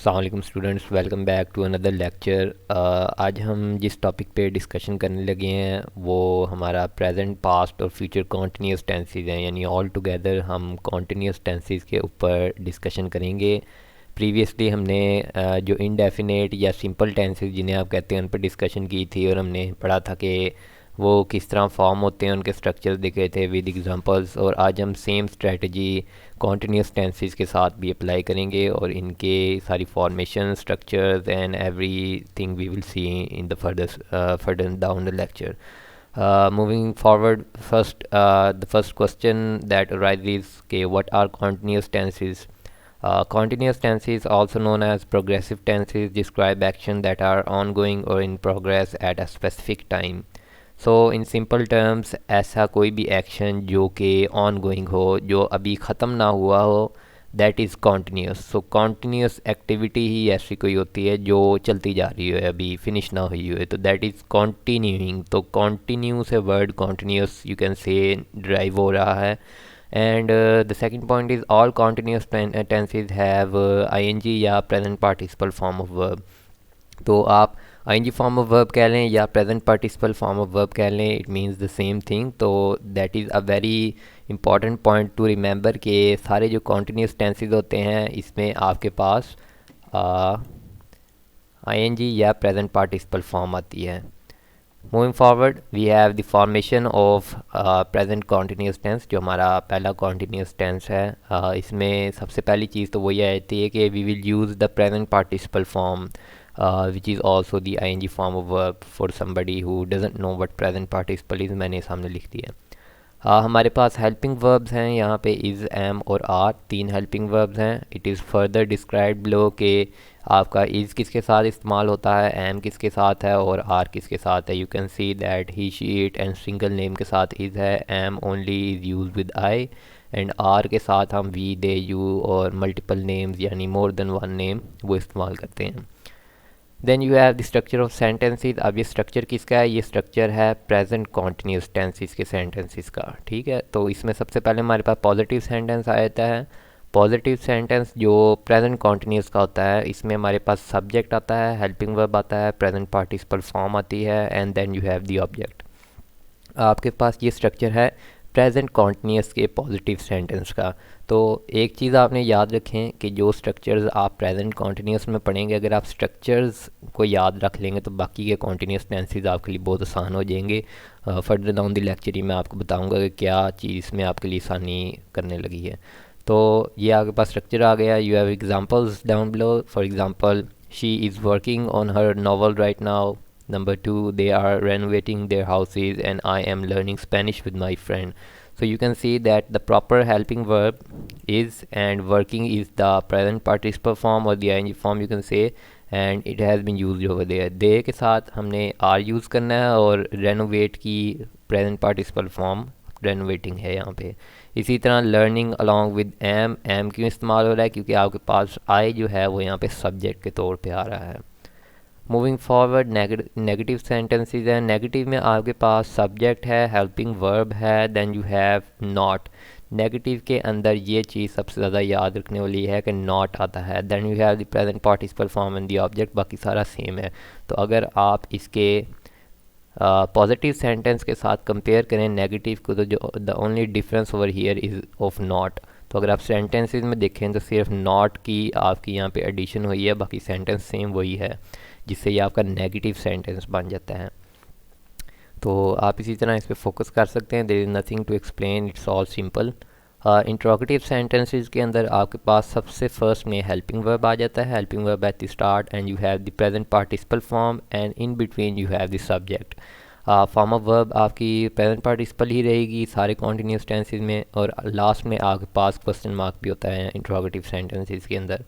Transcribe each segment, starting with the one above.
अस्सलाम वालेकुम students, welcome back to another lecture. आज हम जिस टॉपिक पे डिस्कशन करने लगे हैं वो हमारा प्रेजेंट, पास्ट और फ्यूचर कॉन्टीन्यूस टेंसेस हैं, यानी ऑल टुगेदर हम कॉन्टीन्यूस टेंसेस के ऊपर डिस्कशन करेंगे। प्रीवियसली हमने जो इनडेफिनेट या सिंपल टेंसेस जिन्हें आप कहते हैं उन पर डिस्कशन की थी और हमने पढ़ा था कि वो किस तरह फॉर्म होते हैं, उनके स्ट्रक्चर देखे थे विद एग्जांपल्स। और आज हम सेम स्ट्रेटजी कॉन्टीन्यूस टेंसेस के साथ भी अप्लाई करेंगे और इनके सारी formation, structures and everything we will see in the further down the lecture. Moving forward, the first question that arises, okay, what are continuous tenses? Continuous tenses, also known as progressive tenses, describe action that are ongoing or in progress at a specific time. So in simple terms, ऐसा कोई भी action जो कि on going हो, जो अभी ख़त्म ना हुआ हो, that is continuous. So continuous activity ही ऐसी कोई होती है जो चलती जा रही है, अभी फिनिश ना हुई है, तो दैट इज़ कॉन्टीन्यूइंग. तो कॉन्टीन्यू से word continuous you can say derive हो रहा है. And the second point is all continuous tenses have ING या present participle form of verb. तो आप आईएनजी फॉर्म ऑफ वर्ब कह लें या present participle form of verb कह लें, it means the same thing. तो that is a very important point to remember कि सारे जो कॉन्टीन्यूस टेंसेस होते हैं इसमें आपके पास आईएनजी या प्रेजेंट पार्टिसिपल फॉर्म आती है. Moving forward, we have the formation of present continuous tense. जो हमारा पहला कॉन्टीन्यूस टेंस है, इसमें सबसे पहली चीज़ तो वही आती है कि we will use the present participle form, which is also the ing form of verb. For somebody who doesn't know what present participle is, मैंने सामने लिख दिया. हमारे पास हेल्पिंग वर्ब्स हैं यहाँ पे इज़, एम और आर, तीन हेल्पिंग वर्ब्स हैं. It is further describe below कि आपका इज़ किसके साथ इस्तेमाल होता है, एम किसके साथ है और आर किसके साथ है. You can see that he, she, it and single name के साथ इज़ है. Am only is use with I and are के साथ हम वी, दे, यू और मल्टीपल नेम्स यानी मोर देन वन नेम वो इस्तेमाल करते हैं. Then you have the structure of sentences. अब ये स्ट्रक्चर किसका है? ये स्ट्रक्चर है प्रेजेंट कॉन्टीन्यूस टेंसेस के सेंटेंसेस का. ठीक है, तो इसमें सबसे पहले हमारे पास पॉजिटिव सेंटेंस आ जाता है. पॉजिटिव सेंटेंस जो प्रेजेंट कॉन्टीन्यूस का होता है, इसमें हमारे पास सब्जेक्ट आता है, हेल्पिंग वर्ब आता है, प्रेजेंट पार्टिसिपल फॉर्म आती है and then you have the object. आपके पास ये स्ट्रक्चर है प्रेजेंट कॉन्टीन्यूस के पॉजिटिव सेंटेंस का. तो एक चीज़ आपने याद रखें कि जो स्ट्रक्चर्स आप प्रेजेंट कॉन्टीन्यूस में पढ़ेंगे, अगर आप स्ट्रक्चर्स को याद रख लेंगे तो बाकी के कॉन्टीन्यूस टेंसेस आपके लिए बहुत आसान हो जाएंगे. फर्दर डाउन द लेक्चर ही मैं आपको बताऊंगा कि क्या चीज़ इसमें आपके लिए आसानी करने लगी है. तो ये आपके पास स्ट्रक्चर आ गया. You have examples down below. For example, she is working on her novel right now. Number 2, they are renovating their houses and I am learning Spanish with my friend. So you can see that the proper helping verb is, and working is the present participle form or the ing form you can say, and it has been used over there. They के साथ हमने are use करना है और renovate की present participle form renovating है यहाँ पे. इसी तरह learning along with am क्यों इस्तेमाल हो रहा है? क्योंकि आपके पास I जो है वो यहाँ पे subject के तौर पे आ रहा है. मूविंग फॉरवर्ड, नेगेटिव सेंटेंसेस हैं. नेगेटिव में आपके पास सब्जेक्ट है, हेल्पिंग वर्ब है, then you have not. Negative के अंदर ये चीज़ सबसे ज़्यादा याद रखने वाली है कि नॉट आता है. Then you have the present participle form and the object. बाकी सारा सेम है. तो अगर आप इसके पॉजिटिव सेंटेंस के साथ कंपेयर करें नेगेटिव को, तो जो the only difference over here is of not. तो अगर आप सेंटेंसेस में देखें तो सिर्फ नॉट की आपकी यहाँ पे एडिशन हुई है, बाकी सेंटेंस सेम वही है, जिससे ये आपका नेगेटिव सेंटेंस बन जाता है. तो आप इसी तरह इस पर फोकस कर सकते हैं. There is nothing to explain, it's all simple. Interrogative sentences के अंदर आपके पास सबसे फर्स्ट में हेल्पिंग वर्ब आ जाता है. Helping verb at the start and you have the present participle form and in between you have the subject. Form of verb आपकी present participle ही रहेगी सारे कॉन्टीन्यूस टेंसेस में, और लास्ट में आपके पास क्वेश्चन मार्क भी होता है इंट्रोगेटिव सेंटेंसेस के अंदर.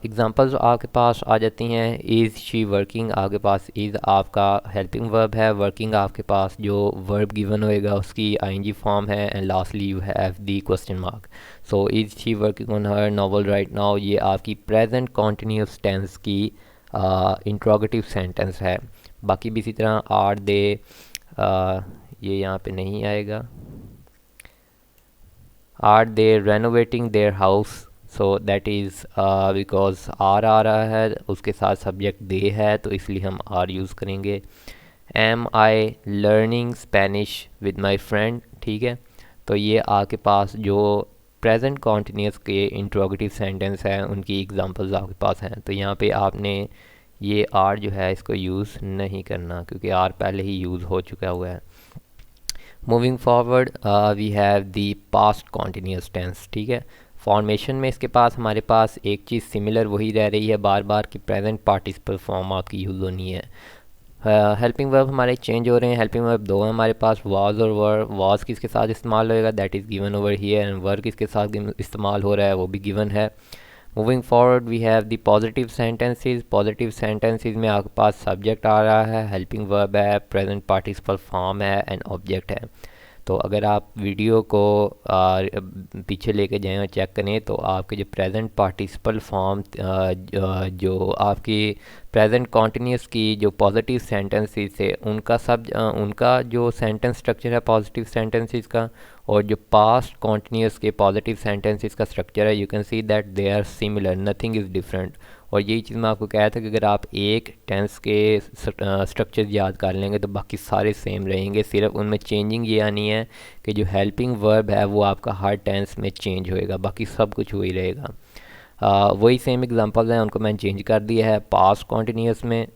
एग्ज़ाम्पल्स आपके पास आ जाती हैं. इज़ शी वर्किंग, आपके पास इज़ आपका हेल्पिंग वर्ब है. वर्किंग आपके पास जो वर्ब गिवन होएगा उसकी आईएनजी फॉर्म है and lastly you have the question mark. So is she working on her novel right now, ये आपकी प्रेजेंट कॉन्टीन्यूस टेंस की इंट्रोगेटिव सेंटेंस है. बाकी भी इसी तरह आर दे, ये यहाँ पे नहीं आएगा. Are they renovating their house. So that is because are आ रहा है, उसके साथ सब्जेक्ट दे है, तो इसलिए हम आर यूज़ करेंगे। Am I learning Spanish with my friend, ठीक है। तो ये आपके पास जो प्रेजेंट कॉन्टीन्यूस के इंट्रोगेटिव सेंटेंस हैं उनकी एग्जांपल्स आपके पास हैं। तो यहाँ पे आपने ये आर जो है इसको यूज़ नहीं करना, क्योंकि आर पहले ही यूज़ हो चुका हुआ है। Moving forward we have the past continuous tense, ठीक है। फॉर्मेशन में इसके पास हमारे पास एक चीज़ सिमिलर वही रह रही है बार बार कि प्रेजेंट पार्टिसिपल फॉर्म आपकी यूज़ होनी है। हेल्पिंग वर्ब हमारे चेंज हो रहे हैं। हेल्पिंग वर्ब दो है हमारे पास, वाज और वर। वाज किसके साथ इस्तेमाल होएगा, that is given over here, and were किसके साथ इस्तेमाल हो रहा है वो भी गिवन है। Moving forward we have the positive sentences. Positive sentences में आपके पास सब्जेक्ट आ रहा है, हेल्पिंग वर्ब है, प्रेजेंट पार्टिसिपल फॉर्म है, एंड ऑब्जेक्ट है। तो अगर आप वीडियो को पीछे लेके जाएं और चेक करें तो आपके जो प्रेजेंट पार्टिसिपल फॉर्म जो आपकी प्रेजेंट कॉन्टीन्यूस की जो पॉजिटिव सेंटेंसेस है उनका जो सेंटेंस स्ट्रक्चर है पॉजिटिव सेंटेंसेस का, और जो पास्ट कॉन्टीन्यूस के पॉजिटिव सेंटेंसेस का स्ट्रक्चर है, you can see that they are similar, nothing is different. और यही चीज़ मैं आपको कहा था कि अगर आप एक टेंस के स्ट्रक्चर याद कर लेंगे तो बाकी सारे सेम रहेंगे, सिर्फ उनमें चेंजिंग ये आनी है कि जो हेल्पिंग वर्ब है वो आपका हर टेंस में चेंज होएगा, बाकी सब कुछ वही रहेगा। वही सेम एग्जांपल्स हैं, उनको मैंने चेंज कर दिया है। पास्ट कॉन्टीन्यूस में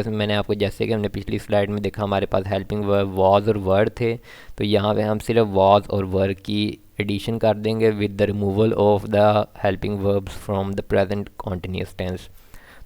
मैंने आपको, जैसे कि हमने पिछली स्लाइड में देखा, हमारे पास हेल्पिंग वर्ब वाज और वर थे, तो यहाँ पे हम सिर्फ वाज और वर की एडिशन कर देंगे with the removal of the helping verbs from the present continuous tense.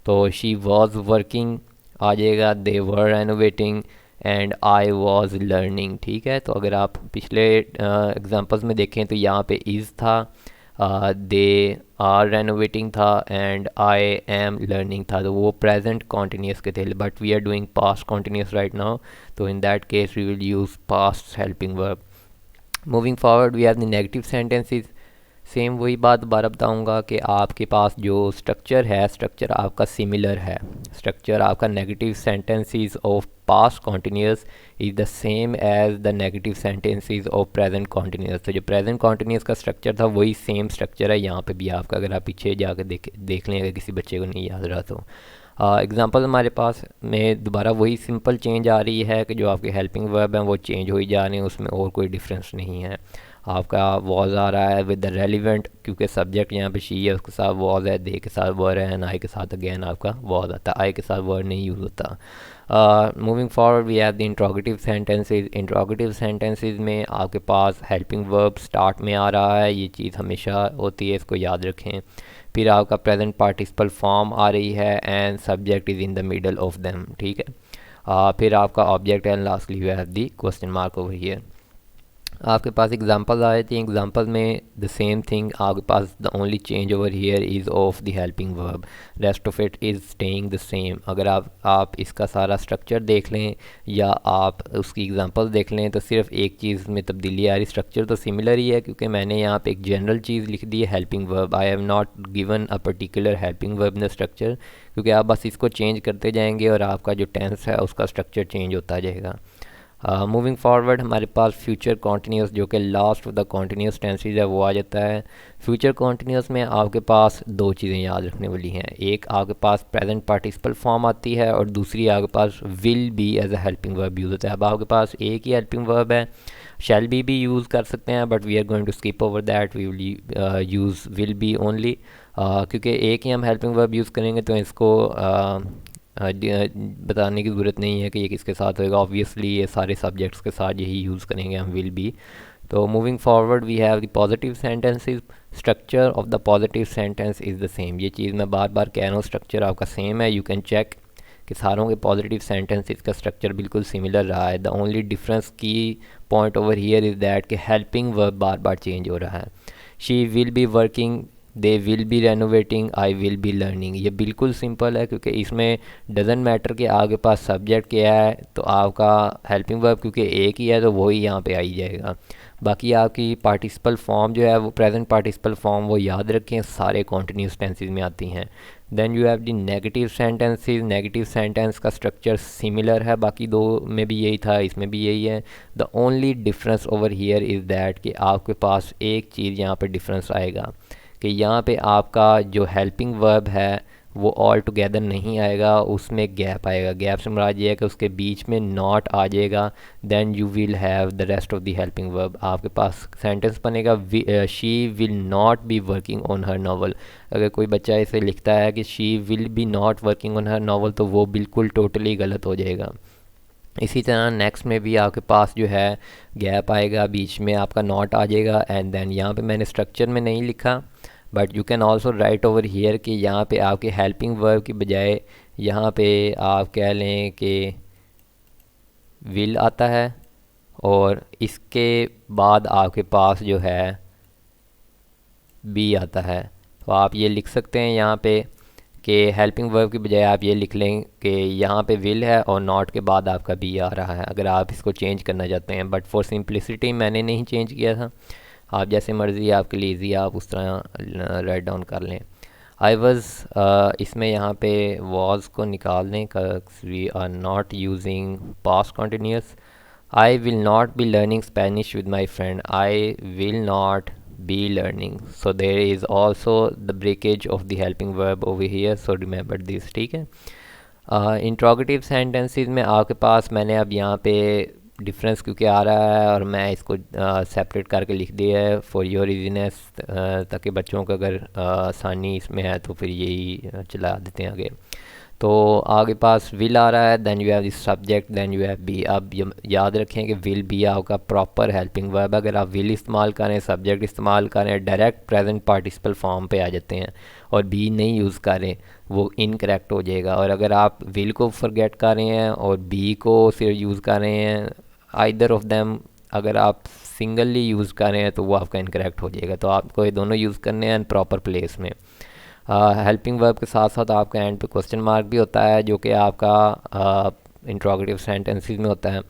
तो शी वाज वर्किंग आ जाएगा, they were renovating, and I was learning, ठीक है। तो अगर आप पिछले एग्जांपल्स में देखें तो यहाँ पे इज़ था, दे आर रेनोवेटिंग था, एंड आई एम लर्निंग था, तो वो प्रेजेंट कॉन्टीन्यूस के थे, but we are doing past continuous right now, तो in that case we will use past helping verb. Moving forward we have the negative sentences. Same वही बात दोबारा बताऊंगा कि आपके पास जो स्ट्रक्चर है, स्ट्रक्चर आपका सिमिलर है। स्ट्रक्चर आपका negative sentences of past continuous is the same as the negative sentences of present continuous. तो जो प्रेजेंट कॉन्टीन्यूस का स्ट्रक्चर था वही सेम स्ट्रक्चर है यहाँ पे भी आपका, अगर आप पीछे जाकर देख लें, अगर किसी बच्चे को नहीं याद रहा तो। एग्जांपल हमारे पास में दोबारा वही सिंपल चेंज आ रही है कि जो आपके हेल्पिंग वर्ब हैं वो चेंज हो ही जा रहे हैं, उसमें और कोई डिफरेंस नहीं है। आपका वॉज आ रहा है विद द रेलिवेंट, क्योंकि सब्जेक्ट यहाँ पे शी है, उसके साथ वॉज है, दे के साथ वर है, एंड आई के साथ अगेन आपका वॉज आता है, आई के साथ वर नहीं यूज़ होता। Moving forward we have the interrogative sentences. Interrogative sentences में आपके पास हेल्पिंग वर्ब स्टार्ट में आ रहा है, ये चीज़ हमेशा होती है, इसको याद रखें। फिर आपका प्रेजेंट पार्टिसिपल फॉर्म आ रही है, and subject is in the middle of them, ठीक है। फिर आपका ऑब्जेक्ट है, and lastly we have the question mark over here. आपके पास एग्जांपल्स आए थे, एग्जांपल में द सेम थिंग, आपके पास the only change over here is of the helping verb, rest of it is staying the same. अगर आप इसका सारा स्ट्रक्चर देख लें या आप उसकी एग्जांपल देख लें तो सिर्फ एक चीज़ में तब्दीली आ रही, स्ट्रक्चर तो सिमिलर ही है, क्योंकि मैंने यहाँ पे एक जनरल चीज़ लिख दी है helping verb. I have not given a particular helping verb in the structure, क्योंकि आप बस इसको चेंज करते जाएंगे और आपका जो टेंस है उसका स्ट्रक्चर चेंज होता जाएगा। मूविंग फॉरवर्ड हमारे पास फ्यूचर कॉन्टीन्यूस, जो कि last of the continuous tenses है, वो आ जाता है। फ्यूचर कॉन्टीन्यूस में आपके पास दो चीज़ें याद रखने वाली हैं, एक आपके पास प्रेजेंट पार्टिसिपल फॉर्म आती है, और दूसरी आपके पास will be as a helping verb use होता है। अब आपके पास एक ही हेल्पिंग वर्ब है, शैल बी भी यूज़ कर सकते हैं, but we are going to skip over that, we will use will be only, क्योंकि एक ही हम हेल्पिंग वर्ब यूज़ करेंगे तो इसको बताने की ज़रूरत नहीं है कि ये किसके साथ होएगा, ऑब्वियसली ये सारे सब्जेक्ट्स के साथ यही यूज़ करेंगे हम विल बी। तो moving forward we have the positive sentences. Structure of the positive sentence is the same, ये चीज़ मैं बार बार कह रहा हूँ, स्ट्रक्चर आपका सेम है, यू कैन चेक कि सारों के पॉजिटिव सेंटेंसेस का स्ट्रक्चर बिल्कुल सिमिलर रहा है। द ओनली डिफरेंस की point over here is that कि हेल्पिंग वर्ब बार बार चेंज हो रहा है। She will be working, they will be renovating, I will be learning, ये बिल्कुल सिंपल है, क्योंकि इसमें डजेंट मैटर कि आपके पास सब्जेक्ट क्या है, तो आपका हेल्पिंग वर्ब क्योंकि एक ही है तो वही यहाँ पे आई जाएगा। बाकी आपकी पार्टिसिपल फॉर्म जो है वो प्रेजेंट पार्टिसिपल फॉर्म वो याद रखें, सारे कॉन्टीन्यूस टेंसेस में आती हैं। Then you have the negative sentences. Negative sentence का स्ट्रक्चर सिमिलर है, बाकी दो में भी यही था, इसमें भी यही है। The only difference over here is that कि आपके पास एक चीज़ यहाँ पर डिफरेंस आएगा कि यहाँ पे आपका जो हेल्पिंग वर्ब है वो ऑल टुगेदर नहीं आएगा, उसमें गैप आएगा। गैप से मुराद ये है कि उसके बीच में नॉट आ जाएगा, then you will have the rest of the helping verb. आपके पास सेंटेंस बनेगा she will not be working on her novel. अगर कोई बच्चा इसे लिखता है कि she will be not working on her novel, तो वो बिल्कुल टोटली गलत हो जाएगा। इसी तरह नेक्स्ट में भी आपके पास जो है गैप आएगा, बीच में आपका नॉट आ जाएगा, एंड देन यहाँ पे मैंने स्ट्रक्चर में नहीं लिखा, but you can also right over here कि यहाँ पे आपके हेल्पिंग वर्ब की बजाय यहाँ पे आप कह लें कि विल आता है, और इसके बाद आपके पास जो है बी आता है। तो आप ये लिख सकते हैं यहाँ पे कि हेल्पिंग वर्ब की बजाय आप ये लिख लें कि यहाँ पे विल है और नॉट के बाद आपका बी आ रहा है, अगर आप इसको चेंज करना चाहते हैं। बट फॉर सिंप्लिसिटी मैंने नहीं चेंज किया था, आप जैसे मर्ज़ी आपके लिए ईजी आप उस तरह राइट डाउन कर लें। आई वॉज़ इसमें यहाँ पे वॉज को निकाल दें, we are not using past continuous. I will not be learning Spanish with my friend, I will not be learning, so there is also the breakage of the helping verb over here, so remember this, ठीक है। Interrogative sentences में आपके पास मैंने अब यहाँ पे difference क्योंकि आ रहा है और मैं इसको सेपरेट करके लिख दिया है फॉर योर इजीनेस, ताकि बच्चों को अगर आसानी इसमें है तो फिर यही चला देते हैं आगे। तो आगे पास विल आ रहा है, then you have this subject, then you have be. अब याद रखें कि विल बी आपका प्रॉपर हेल्पिंग वर्ब। अगर आप विल इस्तेमाल करें, सब्जेक्ट इस्तेमाल करें, डायरेक्ट प्रेजेंट पार्टिसिपल फॉर्म पे आ जाते हैं, और बी नहीं यूज़ करें, वो इनकरेक्ट हो जाएगा। और अगर आप विल को फॉरगेट कर रहे हैं और बी को फिर यूज़ कर रहे हैं, आइदर ऑफ देम अगर आप सिंगली यूज़ कर रहे हैं तो वो आपका इनकरेक्ट हो जाएगा। तो आपको ये दोनों यूज़ करने हैं प्रॉपर प्लेस में। हेल्पिंग वर्ब के साथ साथ आपका एंड पे क्वेश्चन मार्क भी होता है, जो कि आपका इंट्रोगेटिव सेंटेंसेस में होता है।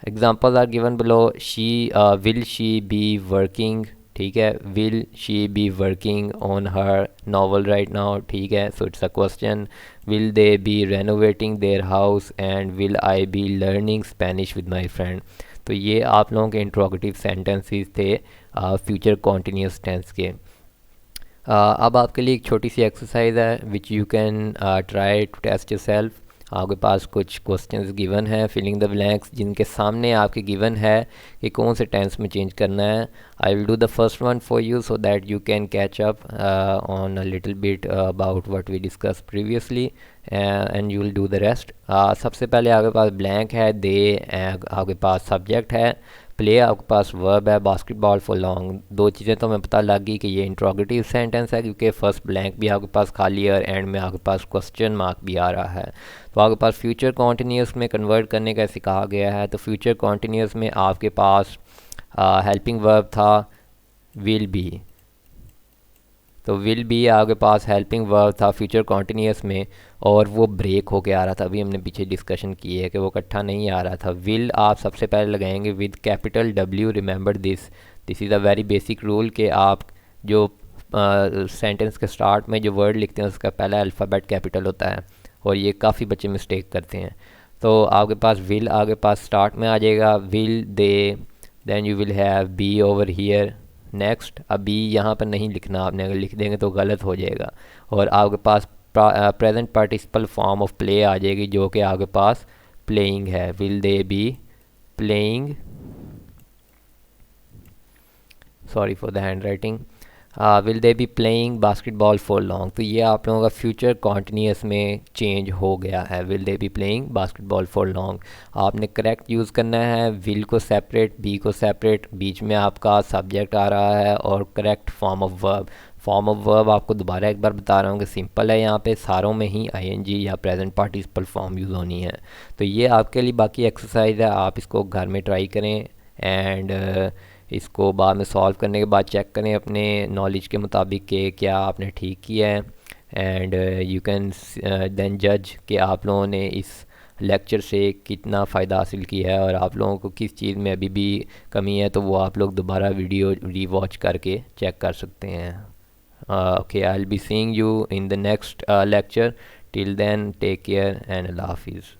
Examples are given below, she will she be working, ठीक है, will she be working on her novel right now, ठीक है, so it's a question. Will they be renovating their house, and will I be learning Spanish with my friend. तो ये आप लोगों के interrogative sentences थे फ्यूचर कॉन्टीन्यूस टेंस के। अब आपके लिए एक छोटी सी एक्सरसाइज है which you can try to test yourself. आपके पास कुछ क्वेश्चंस गिवन है, फिलिंग द ब्लैंक्स, जिनके सामने आपके गिवन है कि कौन से टेंस में चेंज करना है। I will do the first one for you so that you can catch up on a little bit about what we discuss previously, and you will do the rest. सबसे पहले आपके पास blank है, दे आपके पास subject है, play आपके पास verb है, basketball for long. दो चीज़ें तो हमें पता लग गई कि ये इंट्रोगेटिव सेंटेंस है, क्योंकि फर्स्ट ब्लैंक भी आपके पास खाली है और एंड में आपके पास क्वेश्चन मार्क भी आ रहा है। तो आपके पास फ्यूचर कॉन्टीन्यूस में कन्वर्ट करने का सिखा गया है। तो फ्यूचर कॉन्टीन्यूस में आपके पास हेल्पिंग वर्ब था विल बी, तो विल बी आपके पास हेल्पिंग वर्ब था फ्यूचर कॉन्टीन्यूस में, और वो ब्रेक होके आ रहा था। अभी हमने पीछे डिस्कशन की है कि वो इकट्ठा नहीं आ रहा था। विल आप सबसे पहले लगाएंगे with capital W, remember this is a very basic rule कि आप जो सेंटेंस के स्टार्ट में जो वर्ड लिखते हैं उसका पहला अल्फ़ाबेट कैपिटल होता है, और ये काफ़ी बच्चे मिस्टेक करते हैं। तो आपके पास विल आपके पास स्टार्ट में आ जाएगा, will they, then you will have be over here. Next, अभी यहाँ पर नहीं लिखना आपने, अगर लिख देंगे तो गलत हो जाएगा। और आपके पास present participle form of play आ जाएगी, जो कि आपके पास प्लेइंग है, will they be playing, sorry for the hand writing, will they be playing basketball for long. तो ये आप लोगों का फ्यूचर कॉन्टीन्यूस में चेंज हो गया है, will they be playing basketball for long. आपने करेक्ट यूज़ करना है, विल को सेपरेट, बी को सेपरेट, बीच में आपका सब्जेक्ट आ रहा है, और correct form of verb. Form of verb आपको दोबारा एक बार बता रहा हूँ कि सिंपल है, यहाँ पे सारों में ही ING या प्रेजेंट पार्टिसिपल फॉर्म यूज़ होनी है। तो ये आपके लिए बाकी एक्सरसाइज है, आप इसको घर में ट्राई करें, एंड इसको बाद में सॉल्व करने के बाद चेक करें अपने नॉलेज के मुताबिक कि क्या आपने ठीक किया है, एंड यू कैन देन जज कि आप लोगों ने इस लेक्चर से कितना फ़ायदा हासिल किया है, और आप लोगों को किस चीज़ में अभी भी कमी है, तो वो आप लोग दोबारा वीडियो रीवॉच करके चेक कर सकते हैं। Okay, I will be seeing you in the next lecture. Till then take care and Allah हाफिज़।